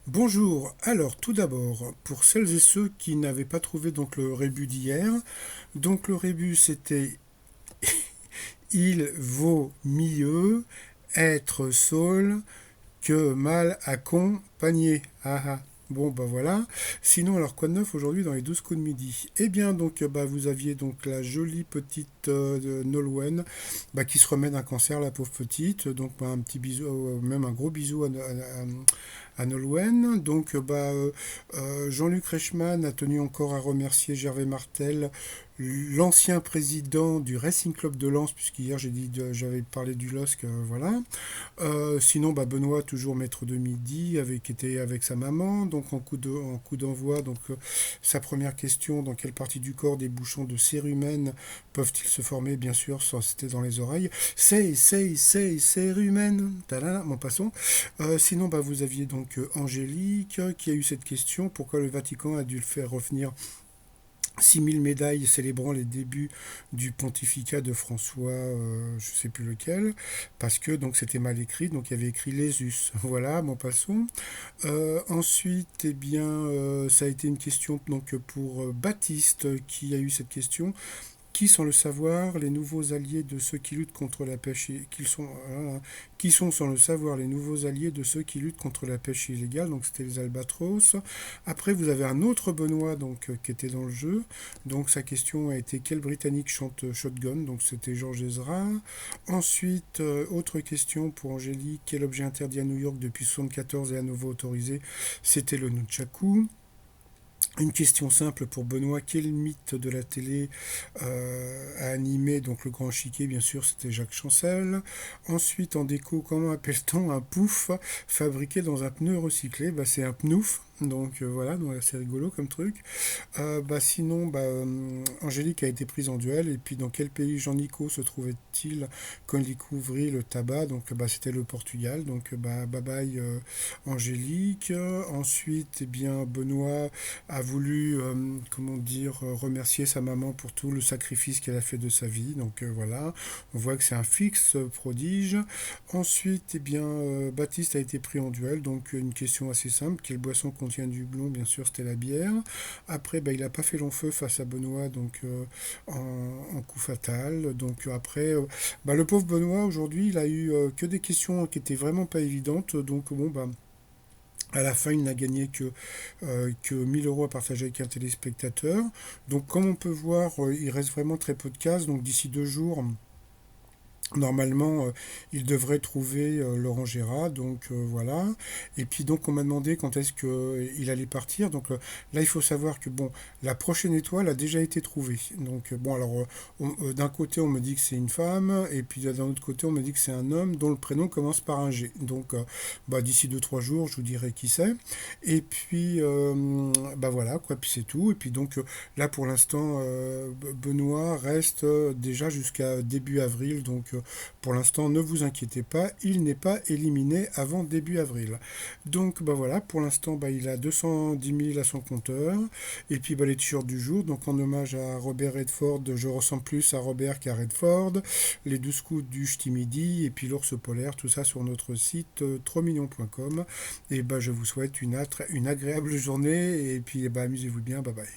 Bonjour. Alors, tout d'abord, pour celles et ceux qui n'avaient pas trouvé donc le rébus d'hier, donc le rébus c'était il vaut mieux être saule que mal accompagné. Ah ah. Bon, bah voilà. Sinon, alors quoi de neuf aujourd'hui dans les 12 coups de midi? Eh bien, donc, bah, vous aviez donc la jolie petite Nolwenn qui se remet d'un cancer, la pauvre petite. Donc, bah, un petit bisou, même un gros bisou à Nolwenn. Donc, Jean-Luc Reichmann a tenu encore à remercier Gervais Martel, l'ancien président du Racing Club de Lens, puisqu'hier j'avais parlé du LOSC, voilà. Sinon, Benoît, toujours maître de midi, était avec sa maman, donc en coup d'envoi. Donc, sa première question, dans quelle partie du corps des bouchons de cérumen peuvent-ils se former? Bien sûr, ça c'était dans les oreilles. Cérumen. Tadala, bon, passons. Sinon, vous aviez donc Angélique qui a eu cette question, pourquoi le Vatican a dû le faire revenir 6000 médailles célébrant les débuts du pontificat de François, je ne sais plus lequel, parce que donc c'était mal écrit, donc il y avait écrit Lésus. Voilà, bon passons. Ensuite, ça a été une question donc pour Baptiste qui a eu cette question. Qui sont le savoir les nouveaux alliés de ceux qui luttent contre la pêche qui sont sans le savoir les nouveaux alliés de ceux qui luttent contre la pêche illégale, donc c'était les albatros. Après vous avez un autre Benoît qui était dans le jeu, donc sa question a été quel Britannique chante Shotgun, donc c'était Georges Ezra. Ensuite autre question pour Angélique, quel objet interdit à New York depuis 1974 et à nouveau autorisé, c'était le nunchaku. Une question simple pour Benoît, quel mythe de la télé a animé donc le grand chiquet? Bien sûr, c'était Jacques Chancel. Ensuite, en déco, comment appelle-t-on un pouf fabriqué dans un pneu recyclé? C'est un pnouf. Donc voilà, donc c'est rigolo comme truc. Sinon, Angélique a été prise en duel. Et puis, dans quel pays Jean Nico se trouvait-il quand il découvrit le tabac? Donc, c'était le Portugal. Donc, bye bye Angélique. Ensuite, Benoît a voulu, comment dire, remercier sa maman pour tout le sacrifice qu'elle a fait de sa vie. Donc, voilà, on voit que c'est un fixe prodige. Ensuite, Baptiste a été pris en duel. Donc, une question assez simple. Quelle boisson contient du blond? Bien sûr, c'était la bière. Après, il n'a pas fait long feu face à Benoît, donc en coup fatal. Donc après, le pauvre Benoît, aujourd'hui, il a eu que des questions qui étaient vraiment pas évidentes. Donc bon, à la fin, il n'a gagné que 1000 euros à partager avec un téléspectateur. Donc comme on peut voir, il reste vraiment très peu de cases. Donc d'ici 2 jours, normalement, il devrait trouver Laurent Gérard, donc voilà. Et puis donc on m'a demandé quand est-ce qu'il allait partir. Donc là, il faut savoir que bon, la prochaine étoile a déjà été trouvée. Donc bon, alors d'un côté on me dit que c'est une femme, et puis d'un autre côté on me dit que c'est un homme dont le prénom commence par un G. Donc d'ici 2 3 jours, je vous dirai qui c'est. Et puis voilà quoi. Puis c'est tout. Et puis donc là pour l'instant, Benoît reste déjà jusqu'à début avril. Donc pour l'instant, ne vous inquiétez pas, il n'est pas éliminé avant début avril. Donc voilà, pour l'instant, il a 210 000 à son compteur. Et puis les t-shirts du jour, donc en hommage à Robert Redford, je ressemble plus à Robert qu'à Redford. Les 12 coups du ch'ti midi, et puis l'ours polaire, tout ça sur notre site 3millions.com. Et je vous souhaite une agréable journée, et puis amusez-vous bien, bye bye.